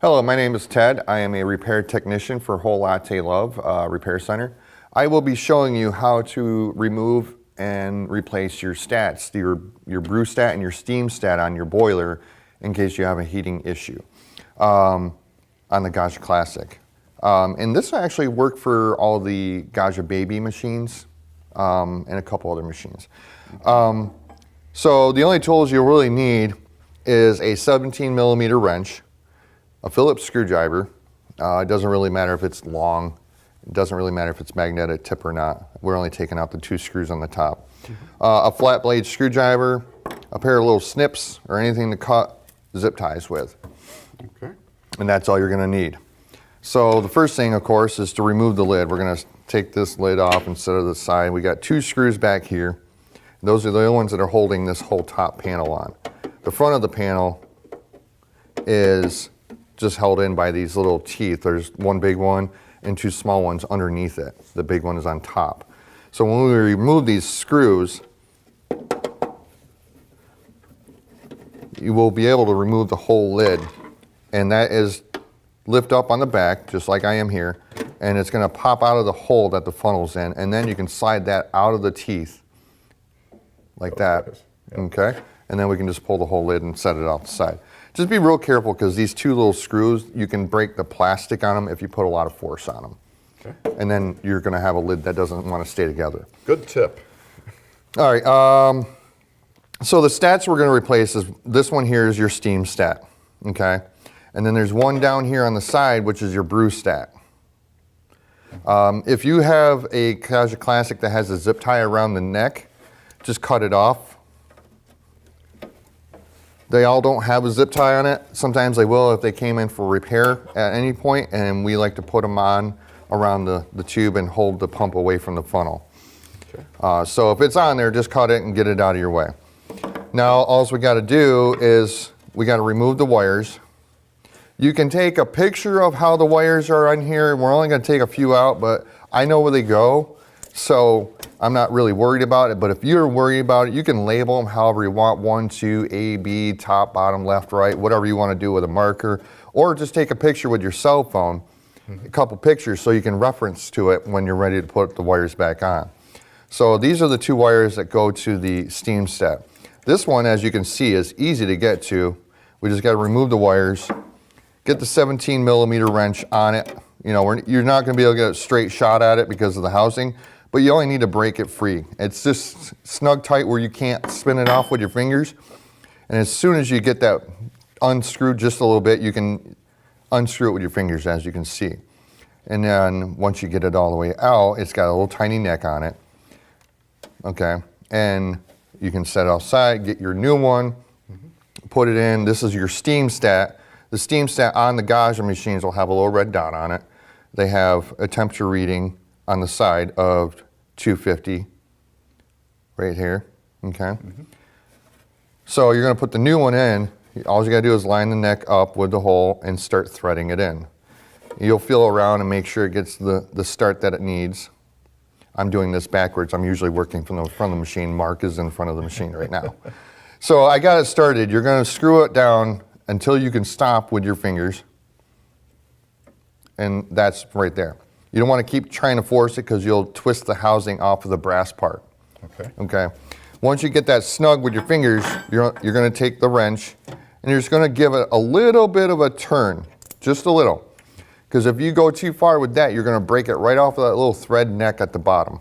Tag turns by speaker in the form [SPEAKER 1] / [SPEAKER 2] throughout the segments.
[SPEAKER 1] Hello, my name is Ted. I am a repair technician for Whole Latte Love Repair Center. I will be showing you how to remove and replace your stats, your brew stat and your steam stat on your boiler in case you have a heating issue on the Gaggia Classic. And this will actually work for all the Gaggia baby machines and a couple other machines. So the only tools you'll really need is a 17 millimeter wrench, a Phillips screwdriver. It doesn't really matter if it's long. It doesn't really matter if it's magnetic tip or not. We're only taking out the 2 screws on the top. A flat blade screwdriver, a pair of little snips, or anything to cut zip ties with.
[SPEAKER 2] Okay.
[SPEAKER 1] And that's all you're gonna need. So the first thing, of course, is to remove the lid. We're gonna take this lid off and set it to the side. We got 2 screws back here. Those are the only ones that are holding this whole top panel on. The front of the panel is just held in by these little teeth. There's one big one and 2 small ones underneath it. The big one is on top. So when we remove these screws, you will be able to remove the whole lid, and that is lift up on the back, just like I am here, and it's gonna pop out of the hole that the funnel's in, and then you can slide that out of the teeth like that, okay? And then we can just pull the whole lid and set it off the side. Just be real careful because these 2 little screws, you can break the plastic on them if you put a lot of force on them. Okay. And then you're gonna have a lid that doesn't wanna stay together.
[SPEAKER 2] Good tip.
[SPEAKER 1] All right, so the stats we're gonna replace is, this one here is your steam stat, okay? And then there's one down here on the side, which is your brew stat. If you have a Gaggia Classic that has a zip tie around the neck, just cut it off. They all don't have a zip tie on it. Sometimes they will if they came in for repair at any point, and we like to put them on around the tube and hold the pump away from the funnel. Okay. So if it's on there, just cut it and get it out of your way. Now, all we gotta do is we gotta remove the wires. You can take a picture of how the wires are on here. We're only gonna take a few out, but I know where they go, so I'm not really worried about it. But if you're worried about it, you can label them however you want, 1, 2, A, B, top, bottom, left, right, whatever you wanna do with a marker, or just take a picture with your cell phone, a couple pictures so you can reference to it when you're ready to put the wires back on. So these are the 2 wires that go to the steam stat. This one, as you can see, is easy to get to. We just gotta remove the wires, get the 17 millimeter wrench on it. You know, you're not gonna be able to get a straight shot at it because of the housing, but you only need to break it free. It's just snug tight where you can't spin it off with your fingers. And as soon as you get that unscrewed just a little bit, you can unscrew it with your fingers, as you can see. And then once you get it all the way out, it's got a little tiny neck on it. Okay, and you can set it outside, get your new one, put it in. This is your steam stat. The steam stat on the Gaggia machines will have a little red dot on it. They have a temperature reading on the side of 250 right here, okay? So you're gonna put the new one in. All you gotta do is line the neck up with the hole and start threading it in. You'll feel around and make sure it gets the start that it needs. I'm doing this backwards. I'm usually working from the front of the machine. Mark is in front of the machine right now. So I got it started. You're gonna screw it down until you can stop with your fingers. And that's right there. You don't wanna keep trying to force it because you'll twist the housing off of the brass part.
[SPEAKER 2] Okay.
[SPEAKER 1] Okay. Once you get that snug with your fingers, you're gonna take the wrench and you're just gonna give it a little bit of a turn, just a little. Because if you go too far with that, you're gonna break it right off of that little thread neck at the bottom.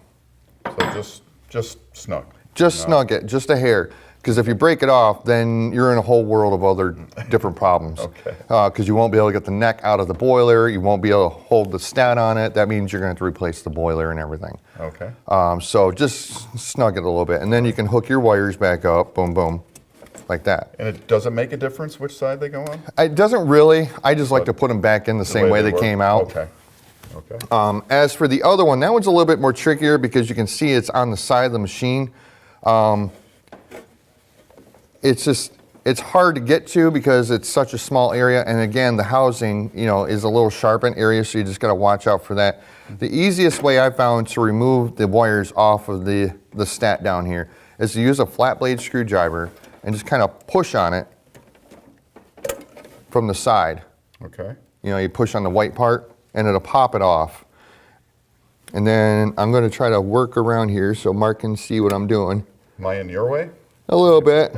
[SPEAKER 2] So just snug.
[SPEAKER 1] Just snug it, just a hair. Because if you break it off, then you're in a whole world of other different problems.
[SPEAKER 2] Okay.
[SPEAKER 1] Because you won't be able to get the neck out of the boiler, you won't be able to hold the stat on it. That means you're gonna have to replace the boiler and everything.
[SPEAKER 2] Okay.
[SPEAKER 1] So just snug it a little bit. And then you can hook your wires back up, boom, boom, like that.
[SPEAKER 2] And it doesn't make a difference which side they go on?
[SPEAKER 1] It doesn't really. I just like to put them back in the same way they came out.
[SPEAKER 2] Okay. Okay.
[SPEAKER 1] As for the other one, that one's a little bit more trickier because you can see it's on the side of the machine. It's hard to get to because it's such a small area, and again, the housing, you know, is a little sharpened area, so you just gotta watch out for that. The easiest way I found to remove the wires off of the stat down here is to use a flat blade screwdriver and just kind of push on it from the side.
[SPEAKER 2] Okay.
[SPEAKER 1] You know, you push on the white part and it'll pop it off. And then I'm going to try to work around here so Mark can see what I'm doing.
[SPEAKER 2] Am I in your way?
[SPEAKER 1] A little bit.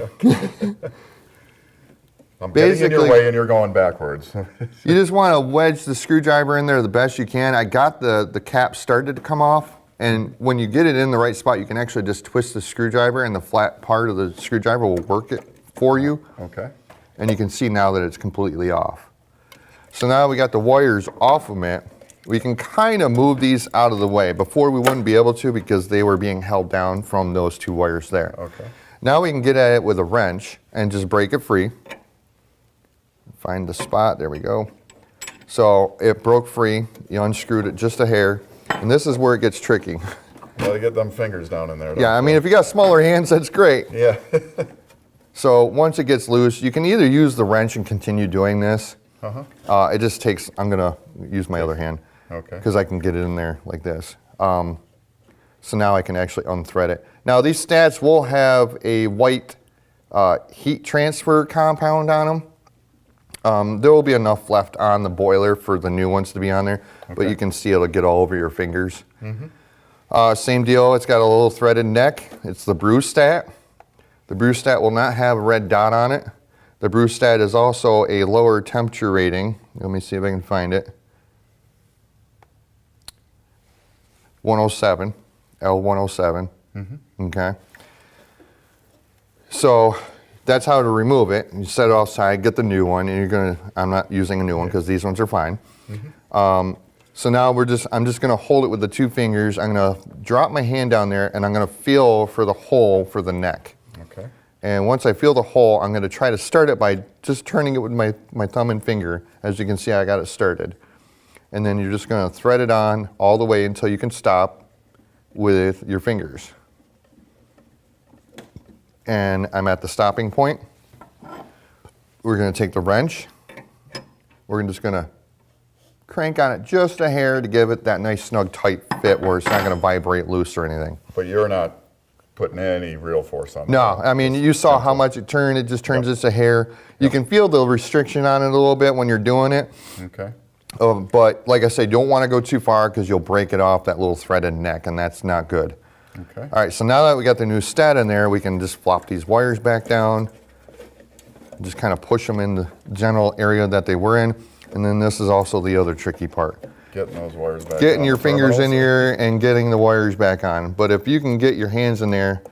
[SPEAKER 2] I'm getting in your
[SPEAKER 1] Basically-
[SPEAKER 2] way and you're going backwards.
[SPEAKER 1] You just want to wedge the screwdriver in there the best you can. I got the cap started to come off, and when you get it in the right spot, you can actually just twist the screwdriver and the flat part of the screwdriver will work it for you.
[SPEAKER 2] Okay.
[SPEAKER 1] And you can see now that it's completely off. So now we got the wires off of it. We can kind of move these out of the way. Before we wouldn't be able to because they were being held down from those two wires there.
[SPEAKER 2] Okay.
[SPEAKER 1] Now we can get at it with a wrench and just break it free. Find the spot, there we go. So it broke free, you unscrewed it just a hair, and this is where it gets tricky.
[SPEAKER 2] Gotta get them fingers down in there.
[SPEAKER 1] Yeah, I mean, if you got smaller hands, that's great.
[SPEAKER 2] Yeah.
[SPEAKER 1] So once it gets loose, you can either use the wrench and continue doing this. It just takes, I'm gonna use my other hand.
[SPEAKER 2] Okay.
[SPEAKER 1] Because I can get it in there like this. So now I can actually unthread it. Now these stats will have a white heat transfer compound on them. There will be enough left on the boiler for the new ones to be on there, but you can see it'll get all over your fingers. Same deal, it's got a little threaded neck. It's the Brew stat. The Brew stat will not have a red dot on it. The Brew stat is also a lower temperature rating. Let me see if I can find it. 107, L107. Okay. So that's how to remove it. You set it offside, get the new one, and you're gonna, I'm not using a new one because these ones are fine. So now I'm just gonna hold it with the two fingers. I'm gonna drop my hand down there and I'm gonna feel for the hole for the neck.
[SPEAKER 2] Okay.
[SPEAKER 1] And once I feel the hole, I'm gonna try to start it by just turning it with my thumb and finger. As you can see, I got it started. And then you're just gonna thread it on all the way until you can stop with your fingers. And I'm at the stopping point. We're gonna take the wrench. We're just gonna crank on it just a hair to give it that nice snug tight fit where it's not gonna vibrate loose or anything.
[SPEAKER 2] But you're not putting any real force on it.
[SPEAKER 1] No, I mean, you saw how much it turned. It just turns just a hair. You can feel the restriction on it a little bit when you're doing it.
[SPEAKER 2] Okay.
[SPEAKER 1] But like I say, don't want to go too far because you'll break it off that little threaded neck, and that's not good.
[SPEAKER 2] Okay.
[SPEAKER 1] All right, so now that we got the new stat in there, we can just flop these wires back down, just kind of push them in the general area that they were in. And then this is also the other tricky part.
[SPEAKER 2] Getting those wires back.
[SPEAKER 1] Getting
[SPEAKER 2] on
[SPEAKER 1] your
[SPEAKER 2] the
[SPEAKER 1] fingers in
[SPEAKER 2] terminals.
[SPEAKER 1] here and getting the wires back on. But if you can get your hands in there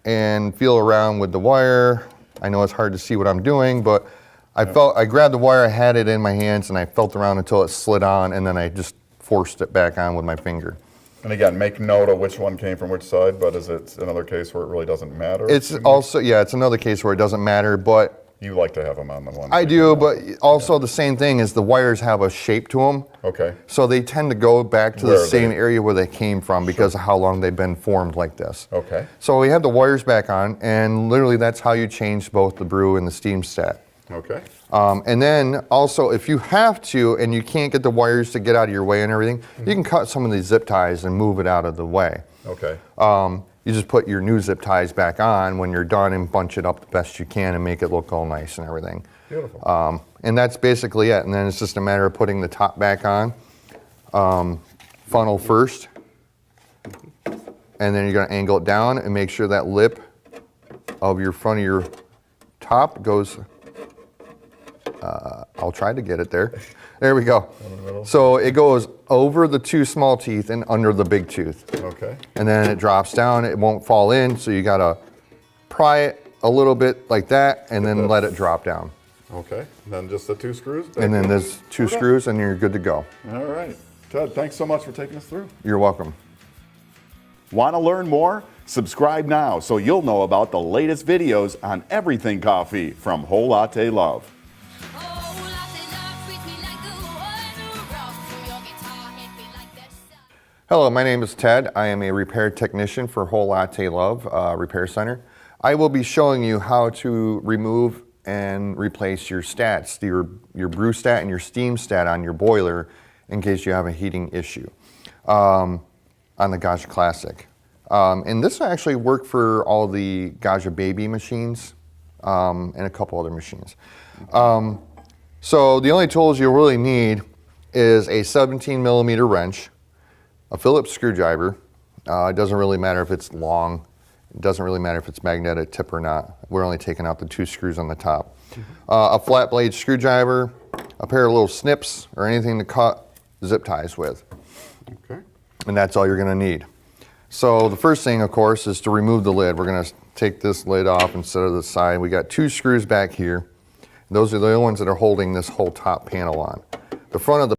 [SPEAKER 1] and feel around with the wire, I know it's hard to see what I'm doing, but I grabbed the wire, I had it in my hands, and I felt around until it slid on, and then I just forced it back on with my finger.
[SPEAKER 2] And again, make note of which one came from which side, but is it another case where it really doesn't matter?
[SPEAKER 1] It's also, yeah, it's another case where it doesn't matter, but
[SPEAKER 2] You like to have them on the one.
[SPEAKER 1] I do, but also the same thing is the wires have a shape to them.
[SPEAKER 2] Okay.
[SPEAKER 1] So they tend to go back to
[SPEAKER 2] Where
[SPEAKER 1] the
[SPEAKER 2] are
[SPEAKER 1] same
[SPEAKER 2] they?
[SPEAKER 1] area where they came from because of how long they've been formed like this.
[SPEAKER 2] Okay.
[SPEAKER 1] So we have the wires back on, and literally that's how you change both the Brew and the steam stat.
[SPEAKER 2] Okay.
[SPEAKER 1] And then also, if you have to and you can't get the wires to get out of your way and everything, you can cut some of these zip ties and move it out of the way.
[SPEAKER 2] Okay.
[SPEAKER 1] You just put your new zip ties back on when you're done and bunch it up the best you can and make it look all nice and everything.
[SPEAKER 2] Beautiful.
[SPEAKER 1] And that's basically it. And then it's just a matter of putting the top back on, funnel first, and then you're going to angle it down and make sure that lip of your front of your top goes. I'll try to get it there. There we go. So it goes over the two small teeth and under the big tooth.
[SPEAKER 2] Okay.
[SPEAKER 1] And then it drops down. It won't fall in, so you got to pry it a little bit like that and then let it drop down.
[SPEAKER 2] Okay. And then just the two screws?
[SPEAKER 1] And then there's two screws and you're good to go.
[SPEAKER 2] All right. Ted, thanks so much for taking us through.
[SPEAKER 1] You're welcome.
[SPEAKER 3] Want to learn more? Subscribe now so you'll know about the latest videos on everything coffee from Whole Latte Love.
[SPEAKER 1] Hello, my name is Ted. I am a repair technician for Whole Latte Love Repair Center. I will be showing you how to remove and replace your stats, your brew stat and your steam stat on your boiler in case you have a heating issue on the Gaggia Classic. And this will actually work for all the Gaggia baby machines and a couple other machines. So the only tools you'll really need is a 17 millimeter wrench, a Phillips screwdriver. It doesn't really matter if it's long. It doesn't really matter if it's magnetic tip or not. We're only taking out the 2 screws on the top. A flat blade screwdriver, a pair of little snips, or anything to cut zip ties with.
[SPEAKER 3] Okay.
[SPEAKER 1] And that's all you're gonna need. So the first thing, of course, is to remove the lid. We're gonna take this lid off instead of the side. We got 2 screws back here. Those are the only ones that are holding this whole top panel on. The front of the